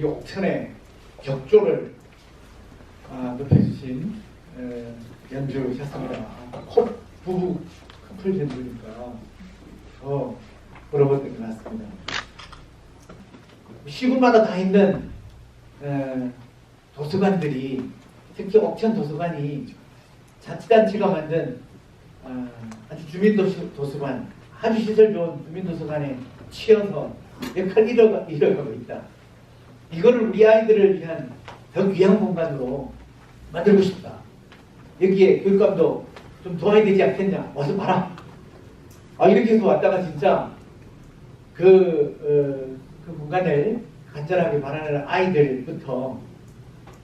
우리 옥천의 격조를 높여주신 연주셨습니다. 부부 커플 연주니까 더 물어볼 것 같습니다. 시군마다 다 있는 도서관들이, 특히 옥천 도서관이 자치단체가 만든 아주 주민도서관, 아주 시설 좋은 주민도서관에 치여서 역할을 이뤄가고 있다. 이거를 우리 아이들을 위한 더 귀한 공간으로 만들고 싶다. 여기에 교육감도 좀 도와야 되지 않겠냐. 와서 봐라. 이렇게 해서 왔다가 진짜 그 공간을 간절하게 바라는 아이들부터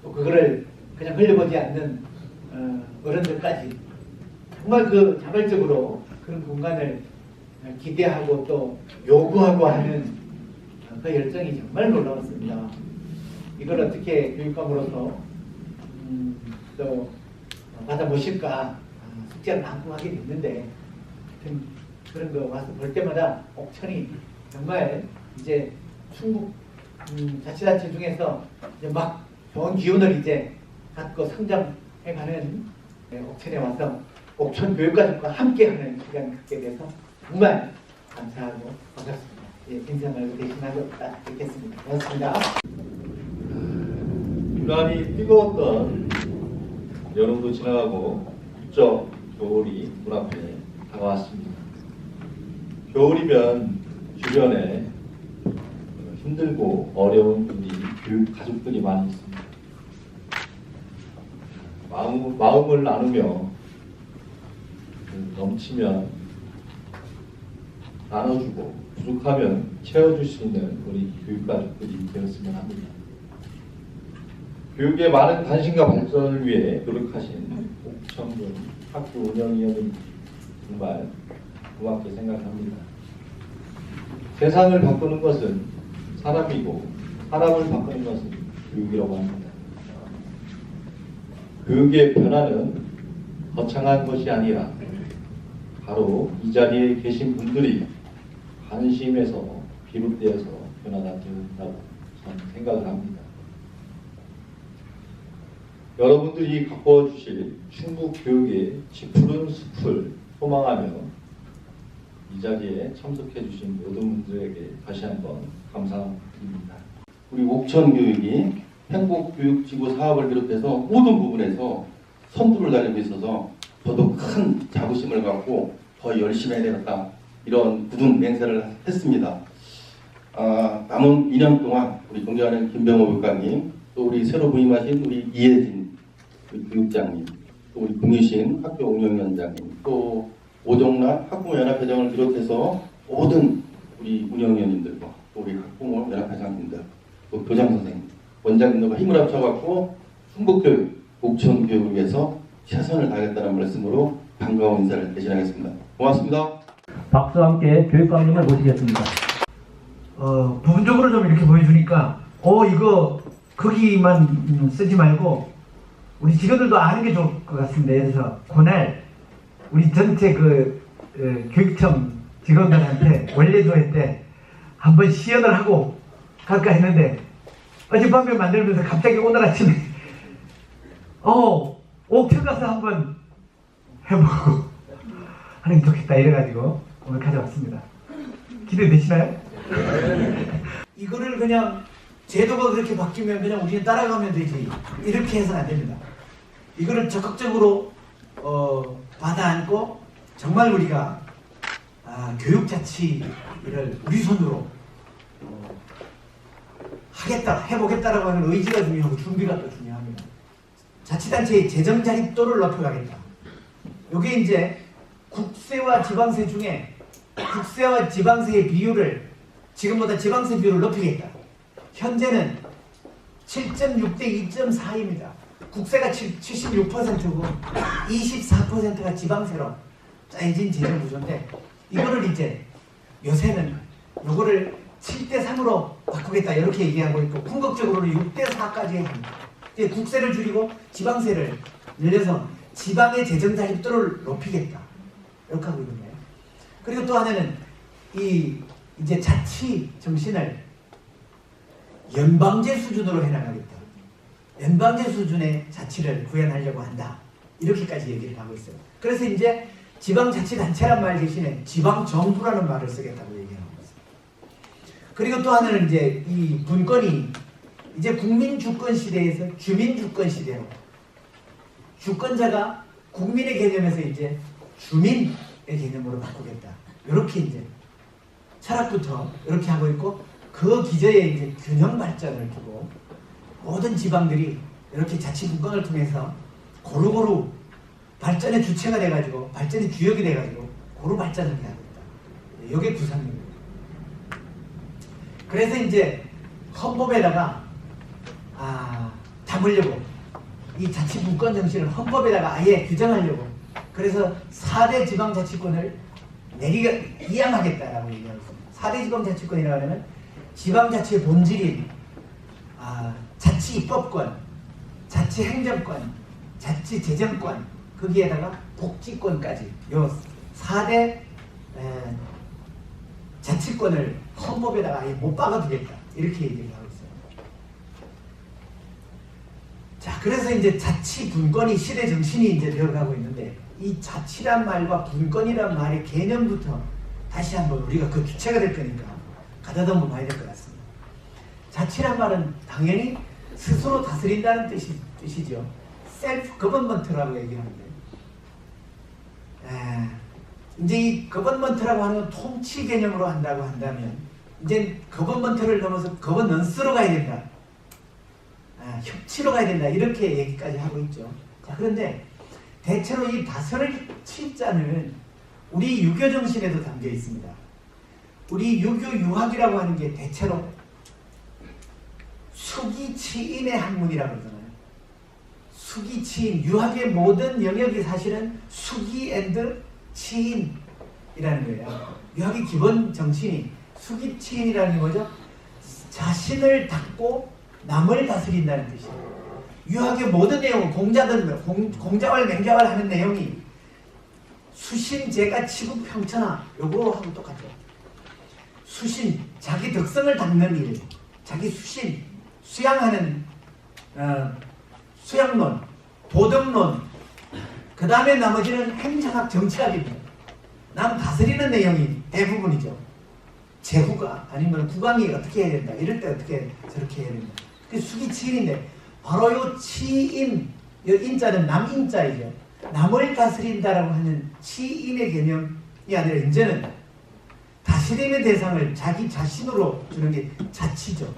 또 그거를 그냥 흘려보지 않는 어른들까지 정말 그 자발적으로 그런 공간을 기대하고 또 요구하고 하는 그 열정이 정말 놀라웠습니다. 이걸 어떻게 교육감으로서 또 받아보실까 숙제를 많고 하게 됐는데, 그런 거 와서 볼 때마다 옥천이 정말 이제 충북 자치단체 중에서 이제 막 좋은 기운을 이제 갖고 성장해가는 옥천에 와서 옥천 교육가족과 함께하는 시간을 갖게 돼서 정말 감사하고 반갑습니다. 인사말로 대신하고 딱 듣겠습니다. 고맙습니다. 유난히 뜨거웠던 여름도 지나가고 부쩍 겨울이 눈앞에 다가왔습니다. 겨울이면 주변에 힘들고 어려운 우리 교육 가족들이 많이 있습니다. 마음을 나누며 넘치면 나눠주고 부족하면 채워줄 수 있는 우리 교육 가족들이 되었으면 합니다. 교육의 많은 단신과 발전을 위해 노력하신 옥천군 학교 운영위원님 정말 고맙게 생각합니다. 세상을 바꾸는 것은 사람이고 사람을 바꾸는 것은 교육이라고 합니다. 교육의 변화는 거창한 것이 아니라 바로 이 자리에 계신 분들이 관심에서 비롯되어서 변화가 되었다고 저는 생각을 합니다. 여러분들이 가꿔 주실 충북 교육의 푸른 숲을 소망하며 이 자리에 참석해 주신 모든 분들에게 다시 한번 감사드립니다. 우리 옥천 교육이 행복교육지구 사업을 비롯해서 모든 부분에서 선두를 달리고 있어서 저도 큰 자부심을 갖고 더 열심히 해야 되겠다, 이런 굳은 맹세를 했습니다. 남은 2년 동안 우리 존경하는 김병호 교육감님, 또 우리 새로 부임하신 우리 이혜진 교육장님, 또 우리 금유신 학교 운영위원장님, 또 오정란 학부모연합회장을 비롯해서 모든 우리 운영위원님들과 또 우리 학부모 연합회장님들, 또 교장선생님, 원장님들과 힘을 합쳐갖고 충북교육, 옥천교육을 위해서 최선을 다하겠다는 말씀으로 반가운 인사를 대신하겠습니다. 고맙습니다. 박수와 함께 교육감님을 모시겠습니다. 부분적으로 좀 이렇게 보여주니까 이거 거기만 쓰지 말고 우리 직원들도 아는 게 좋을 것 같습니다. 그래서 그날 우리 전체 교육청 직원들한테 원래조회 때 한번 시연을 하고 갈까 했는데 어젯밤에 만들면서 갑자기 오늘 아침에 옥천 가서 한번 해보고 하는 게 좋겠다 이래가지고 오늘 가져왔습니다. 기대되시나요? 이거를 그냥 제도가 그렇게 바뀌면 그냥 우리는 따라가면 되지, 이렇게 해서는 안 됩니다. 이거를 적극적으로 받아안고 정말 우리가 교육자치를 우리 손으로 하겠다, 해보겠다라고 하는 의지가 중요하고 준비가 또 중요합니다. 자치단체의 재정 자립도를 높여가겠다. 이게 이제 국세와 지방세 중에 국세와 지방세의 비율을 지금보다 지방세 비율을 높이겠다. 현재는 7.6 대 2.4입니다. 국세가 76%고 24%가 지방세로 짜여진 재정 구조인데, 이거를 이제 요새는 요거를 7대 3으로 바꾸겠다 이렇게 얘기하고 있고, 궁극적으로는 6대 4까지 해야 합니다. 국세를 줄이고 지방세를 늘려서 지방의 재정 자립도를 높이겠다 이렇게 하고 있는 거예요. 그리고 또 하나는 이제 자치 정신을 연방제 수준으로 해나가겠다. 연방제 수준의 자치를 구현하려고 한다. 이렇게까지 얘기를 하고 있어요. 그래서 이제 지방자치단체란 말 대신에 지방정부라는 말을 쓰겠다고 얘기하고 있어요. 그리고 또 하나는 이제 이 분권이 이제 국민주권 시대에서 주민주권 시대로 주권자가 국민의 개념에서 이제 주민의 개념으로 바꾸겠다. 이렇게 이제 철학부터 이렇게 하고 있고 그 기저에 이제 균형 발전을 두고 모든 지방들이 이렇게 자치분권을 통해서 고루고루 발전의 주체가 돼가지고 발전의 주역이 돼가지고 고루 발전을 해야 된다. 이게 구상입니다. 그래서 이제 헌법에다가 담으려고 이 자치분권 정신을 헌법에다가 아예 규정하려고 그래서 4대 지방자치권을 이양하겠다라고 얘기하고 있습니다. 4대 지방자치권이라고 하면 지방자치의 본질인 자치입법권, 자치행정권, 자치재정권 거기에다가 복지권까지 요 4대 자치권을 헌법에다가 아예 못 박아두겠다 이렇게 얘기를 하고 있어요. 자, 그래서 이제 자치분권이 시대 정신이 이제 되어가고 있는데 이 자치란 말과 분권이란 말의 개념부터 다시 한번 우리가 그 주체가 될 거니까 가다듬어 봐야 될 것 같습니다. 자치란 말은 당연히 스스로 다스린다는 뜻이죠. 셀프 거버먼트라고 얘기하는데 이제 이 거버먼트라고 하는 건 통치 개념으로 한다고 한다면 이제 거버먼트를 넘어서 거버넌스로 가야 된다. 협치로 가야 된다. 이렇게 얘기까지 하고 있죠. 자, 그런데 대체로 이 다스릴 치자는 우리 유교 정신에도 담겨 있습니다. 우리 유교 유학이라고 하는 게 대체로 수기치인의 학문이라고 그러잖아요. 수기치인, 유학의 모든 영역이 사실은 수기 앤드 치인이라는 거예요. 유학의 기본 정신이 수기치인이라는 게 뭐죠? 자신을 닦고 남을 다스린다는 뜻이에요. 유학의 모든 내용은 공자왈 맹자왈 하는 내용이 수신, 제가, 치국, 평천하 요거하고 똑같죠. 수신, 자기 덕성을 닦는 일, 자기 수신, 수양하는 수양론, 도덕론, 그 다음에 나머지는 행정학, 정치학입니다. 남 다스리는 내용이 대부분이죠. 제후가 아니면 국왕이 어떻게 해야 된다, 이럴 때 어떻게 저렇게 해야 된다. 그게 수기치인인데 바로 요 치인, 요 인자는 남인자이죠. 남을 다스린다라고 하는 치인의 개념이 아니라 이제는 다스리는 대상을 자기 자신으로 주는 게 자치죠.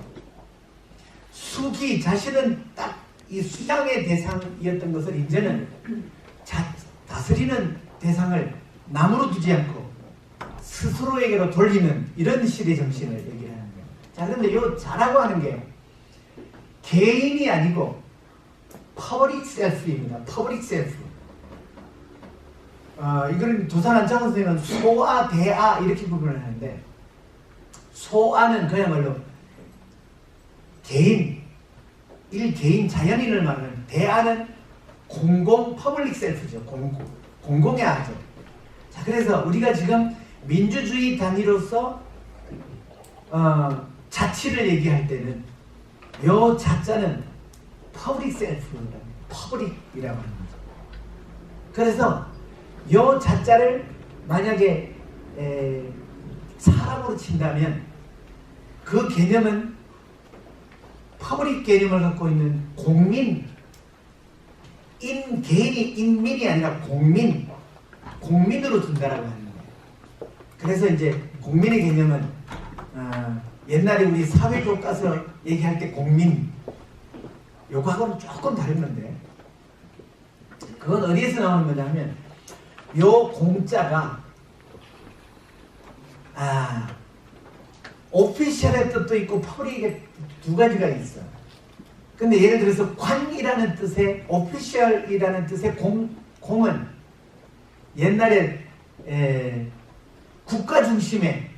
수기, 자신은 딱 이 수양의 대상이었던 것을 이제는 다스리는 대상을 남으로 두지 않고 스스로에게로 돌리는 이런 시대 정신을 얘기하는 거예요. 자, 그런데 요 자라고 하는 게 개인이 아니고 퍼블릭 셀프입니다. 퍼블릭 셀프. 이거는 도산 안창원 선생님은 소아, 대아 이렇게 구분을 하는데 소아는 그야말로 개인, 일개인, 자연인을 말하는 대아는 공공, 퍼블릭 셀프죠. 공공의 아죠. 자, 그래서 우리가 지금 민주주의 단위로서 자치를 얘기할 때는 요 자자는 퍼블릭 셀프입니다. 퍼블릭이라고 하는 거죠. 그래서 요 자자를 만약에 사람으로 친다면 그 개념은 퍼블릭 개념을 갖고 있는 공민, 개인이 인민이 아니라 공민으로 둔다라고 하는 거예요. 그래서 이제 공민의 개념은 옛날에 우리 사회 교과서 얘기할 때 공민 요거하고는 조금 다른 건데 그건 어디에서 나오는 거냐면 요 공자가 오피셜의 뜻도 있고 퍼블릭의 두 가지가 있어. 근데 예를 들어서 관이라는 뜻의 오피셜이라는 뜻의 공은 옛날에 국가 중심의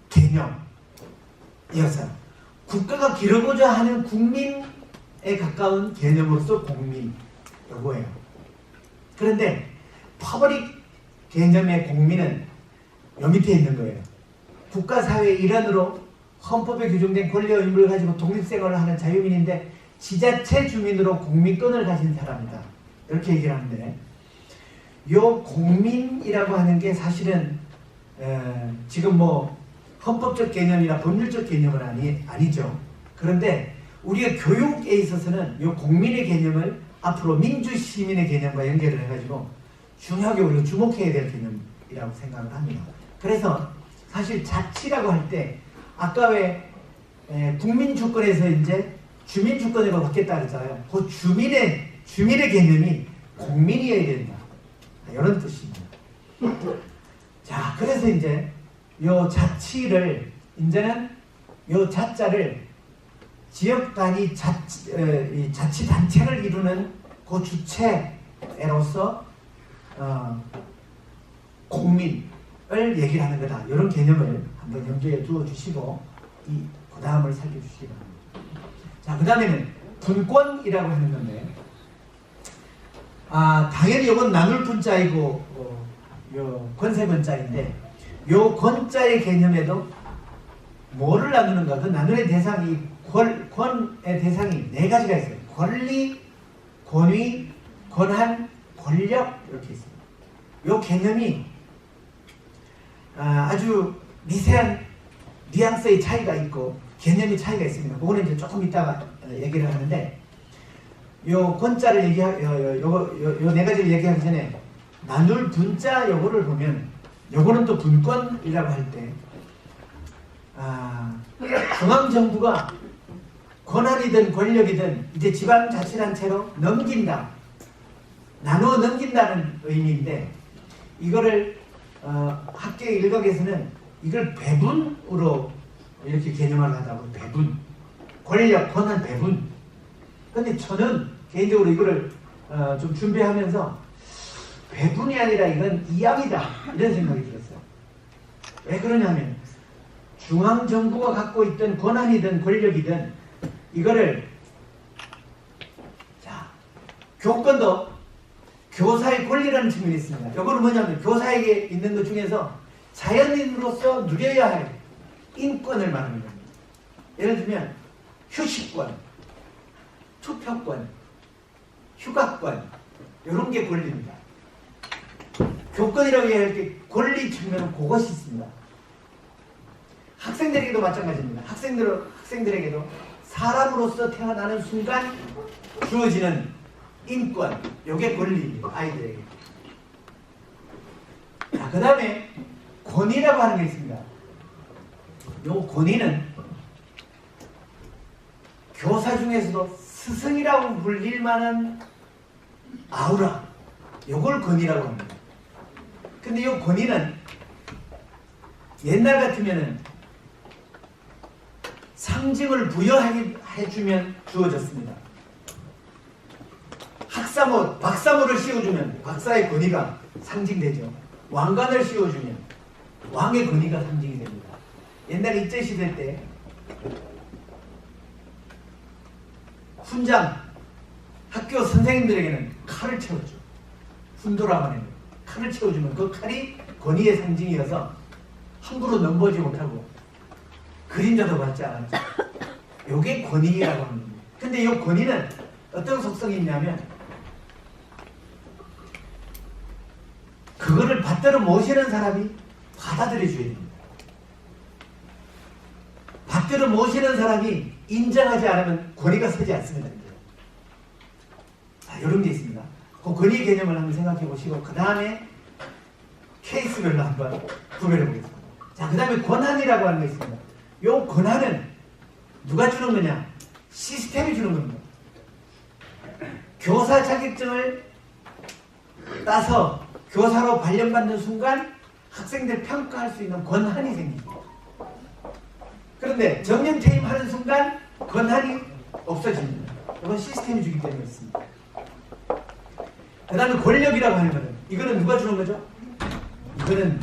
개념이어서 국가가 기르고자 하는 국민에 가까운 개념으로서 공민 요거예요. 그런데 퍼블릭 개념의 공민은 요 밑에 있는 거예요. 국가사회의 일원으로 헌법에 규정된 권리와 의무를 가지고 독립생활을 하는 자유민인데 지자체 주민으로 공민권을 가진 사람이다. 이렇게 얘기를 하는데 요 공민이라고 하는 게 사실은 지금 뭐 헌법적 개념이나 법률적 개념은 아니죠. 그런데 우리가 교육에 있어서는 요 공민의 개념을 앞으로 민주시민의 개념과 연결을 해가지고 중요하게 우리가 주목해야 될 개념이라고 생각을 합니다. 그래서 사실 자치라고 할 때 아까 왜 국민주권에서 이제 주민주권으로 바뀌었다 그랬잖아요. 그 주민의 개념이 공민이어야 된다. 이런 뜻입니다. 자, 그래서 이제 요 자치를 이제는 요 자자를 지역 단위 자치단체를 이루는 그 주체로서 공민을 얘기를 하는 거다. 이런 개념을 한번 염두에 두어 주시고 그 다음을 살펴주시기 바랍니다. 자, 그 다음에는 분권이라고 하는 건데 당연히 이건 나눌 분자이고 요 권세권자인데 요 권자의 개념에도 뭐를 나누는가? 그 나누의 대상이 권의 대상이 네 가지가 있어요. 권리, 권위, 권한, 권력 이렇게 있습니다. 요 개념이 아주 미세한 뉘앙스의 차이가 있고 개념의 차이가 있습니다. 그거는 이제 조금 이따가 얘기를 하는데 요 권자를 요 네 가지를 얘기하기 전에 나눌 분자 요거를 보면 요거는 또 분권이라고 할 때 중앙정부가 권한이든 권력이든 이제 지방자치단체로 넘긴다. 나누어 넘긴다는 의미인데 이거를 학계 일각에서는 이걸 배분으로 이렇게 개념을 하다고 배분. 권력, 권한 배분. 근데 저는 개인적으로 이거를 좀 준비하면서 배분이 아니라 이건 이양이다. 이런 생각이 들었어요. 왜 그러냐면 중앙정부가 갖고 있던 권한이든 권력이든 이거를 교권도 교사의 권리라는 측면이 있습니다. 이거는 뭐냐면 교사에게 있는 것 중에서 자연인으로서 누려야 할 인권을 말하는 겁니다. 예를 들면 휴식권, 투표권, 휴가권 이런 게 권리입니다. 교권이라고 얘기할 때 권리 측면은 그것이 있습니다. 학생들에게도 마찬가지입니다. 학생들에게도 사람으로서 태어나는 순간 주어지는 인권, 요게 권리입니다. 아이들에게. 자, 그 다음에 권위라고 하는 게 있습니다. 요 권위는 교사 중에서도 스승이라고 불릴 만한 아우라, 요걸 권위라고 합니다. 근데 요 권위는 옛날 같으면은 상징을 부여해주면 주어졌습니다. 학사모, 박사모를 씌워주면 박사의 권위가 상징되죠. 왕관을 씌워주면 왕의 권위가 상징이 됩니다. 옛날 일제시대 때 훈장, 학교 선생님들에게는 칼을 채웠죠. 훈도라고 하는 칼을 채워주면 그 칼이 권위의 상징이어서 함부로 넘보지 못하고 그림자도 받지 않았죠. 요게 권위라고 합니다. 근데 이 권위는 어떤 속성이 있냐면 그거를 받들어 모시는 사람이 받아들여줘야 됩니다. 받들어 모시는 사람이 인정하지 않으면 권위가 서지 않습니다. 이런 게 있습니다. 그 권위 개념을 한번 생각해 보시고 그 다음에 케이스별로 한번 구별해 보겠습니다. 자, 그 다음에 권한이라고 하는 게 있습니다. 이 권한은 누가 주는 거냐? 시스템이 주는 겁니다. 교사 자격증을 따서 교사로 발령받는 순간 학생들 평가할 수 있는 권한이 생깁니다. 그런데 정년퇴임하는 순간 권한이 없어집니다. 이건 시스템이 주기 때문에 있습니다. 그 다음에 권력이라고 하는 거는 이거는 누가 주는 거죠? 이거는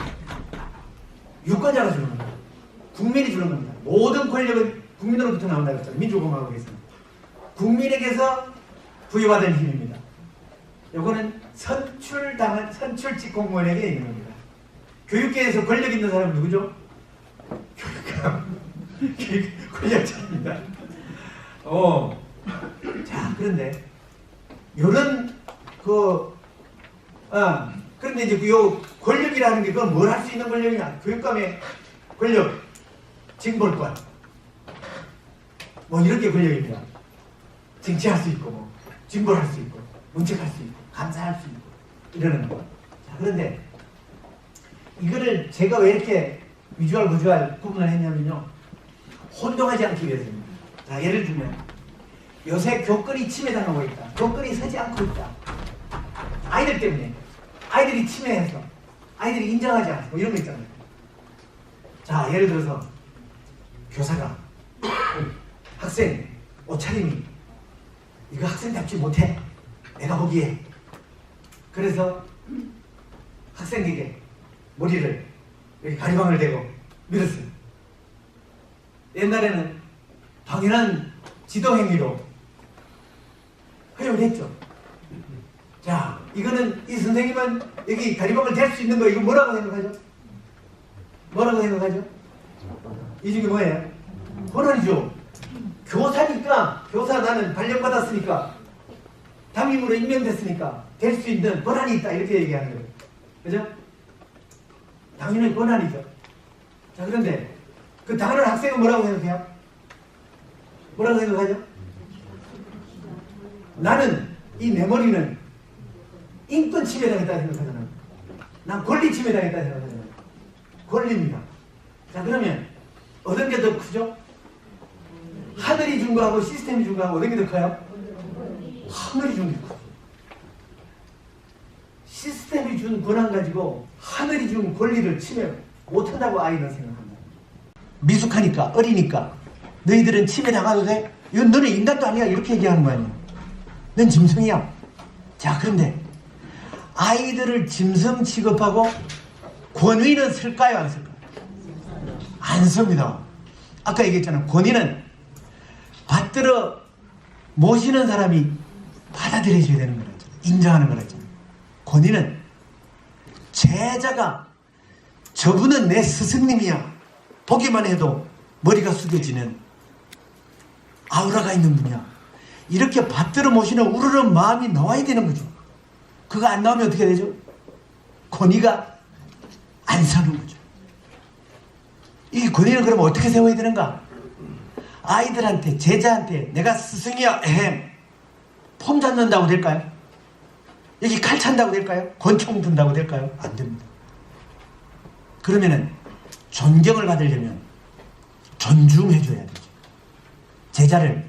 유권자가 주는 겁니다. 국민이 주는 겁니다. 모든 권력은 국민으로부터 나온다고 했잖아요. 민주공화국에서. 국민에게서 부여받은 힘입니다. 이거는 선출직공무원에게 있는 겁니다. 교육계에서 권력 있는 사람은 누구죠? 권력자입니다. 자, 그런데 요런 그런데 이제 요 권력이라는 게 그건 뭘 할 수 있는 권력이냐? 교육감의 권력, 징벌권, 뭐 이런 게 권력입니다. 쟁취할 수 있고, 뭐 징벌할 수 있고, 문책할 수 있고, 감사할 수 있고 이러는 거. 자, 그런데 이거를 제가 왜 이렇게 위주얼, 거주얼 구분을 했냐면요, 혼동하지 않기 위해서입니다. 자, 예를 들면 요새 교권이 침해당하고 있다. 교권이 서지 않고 있다. 아이들 때문에. 아이들이 침해해서 아이들이 인정하지 않고 이런 거 있잖아요. 자, 예를 들어서 교사가 학생 옷차림이 이거 학생답지 못해. 내가 보기에. 그래서 학생에게 머리를 이렇게 가리방을 대고 밀었어요. 옛날에는 당연한 지도행위로 허용을 했죠. 자, 이거는 이 선생님은 여기 가리방을 댈 수 있는 거 이거 뭐라고 생각하죠? 뭐라고 생각하죠? 이 중에 뭐예요? 권한이죠. 교사니까, 교사 나는 발령받았으니까, 담임으로 임명됐으니까 될 수 있는 권한이 있다 이렇게 얘기하는 거예요. 그죠? 당연히 권한이죠. 자, 그런데 그 당연한 학생은 뭐라고 생각해요? 뭐라고 생각하죠? 나는 이 내 머리는 인권 침해당했다 생각하잖아요. 난 권리 침해당했다 생각하잖아요. 권리입니다. 자, 그러면 어떤 게 더 크죠? 하늘이 준 거하고 시스템이 준 거하고 어떤 게 더 커요? 하늘이 준 게 커요. 시스템이 준 권한 가지고 하늘이 준 권리를 침해 못한다고 아이는 생각합니다. 미숙하니까, 어리니까 너희들은 침해당해도 돼? 이건 너는 인간도 아니야 이렇게 얘기하는 거 아니야. 넌 짐승이야. 자, 그런데 아이들을 짐승 취급하고 권위는 쓸까요, 안 쓸까요? 안 씁니다. 아까 얘기했잖아요. 권위는 받들어 모시는 사람이 받아들여줘야 되는 거라죠. 인정하는 거라죠. 권위는 제자가 저분은 내 스승님이야. 보기만 해도 머리가 숙여지는 아우라가 있는 분이야. 이렇게 받들어 모시는 우러른 마음이 나와야 되는 거죠. 그거 안 나오면 어떻게 되죠? 권위가 안 서는 거죠. 이 권위는 그럼 어떻게 세워야 되는가? 아이들한테, 제자한테 내가 스승이야, 폼 잡는다고 될까요? 여기 칼 찬다고 될까요? 권총 든다고 될까요? 안 됩니다. 그러면은 존경을 받으려면 존중해줘야 되죠. 제자를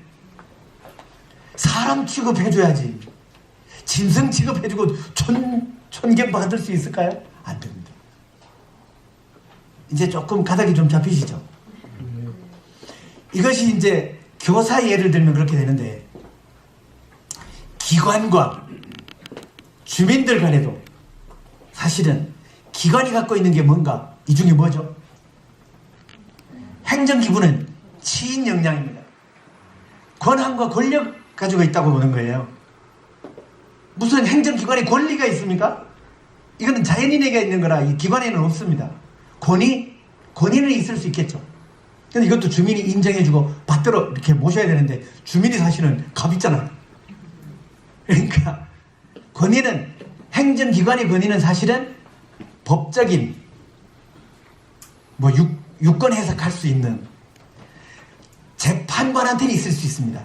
사람 취급해줘야지. 짐승 취급해주고 존경받을 수 있을까요? 안 됩니다. 이제 조금 가닥이 좀 잡히시죠? 이것이 이제 교사 예를 들면 그렇게 되는데, 기관과 주민들 간에도 사실은 기관이 갖고 있는 게 뭔가, 이 중에 뭐죠? 행정기구는 치인 역량입니다. 권한과 권력 가지고 있다고 보는 거예요. 무슨 행정기관에 권리가 있습니까? 이거는 자연인에게 있는 거라 이 기관에는 없습니다. 권위는 있을 수 있겠죠. 근데 이것도 주민이 인정해주고 받들어 이렇게 모셔야 되는데 주민이 사실은 갑있잖아요. 그러니까 권위는, 행정기관의 권위는 사실은 법적인 유권 해석할 수 있는 재판관한테는 있을 수 있습니다.